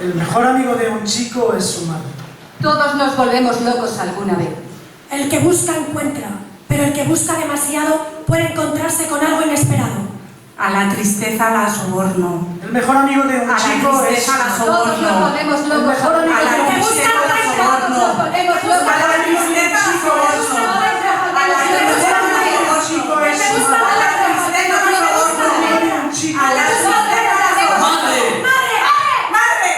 El mejor amigo de un chico es su madre. Todos nos volvemos locos alguna vez. El que busca encuentra, pero el que busca demasiado puede encontrarse con algo inesperado. A la tristeza la soborno. El mejor amigo de un chico es su madre. Todos nos volvemos El locos. mejor amigo A la de un tristeza chico la soborno. Nos volvemos locos. A la tristeza la soborno. A la tristeza la soborno. es su A madre. la tristeza la soborno. A la tristeza la soborno. ¡Madre!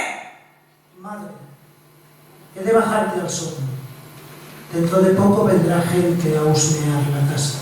Madre, he de bajarte al sótano. Dentro de poco vendrá gente a husmear la casa.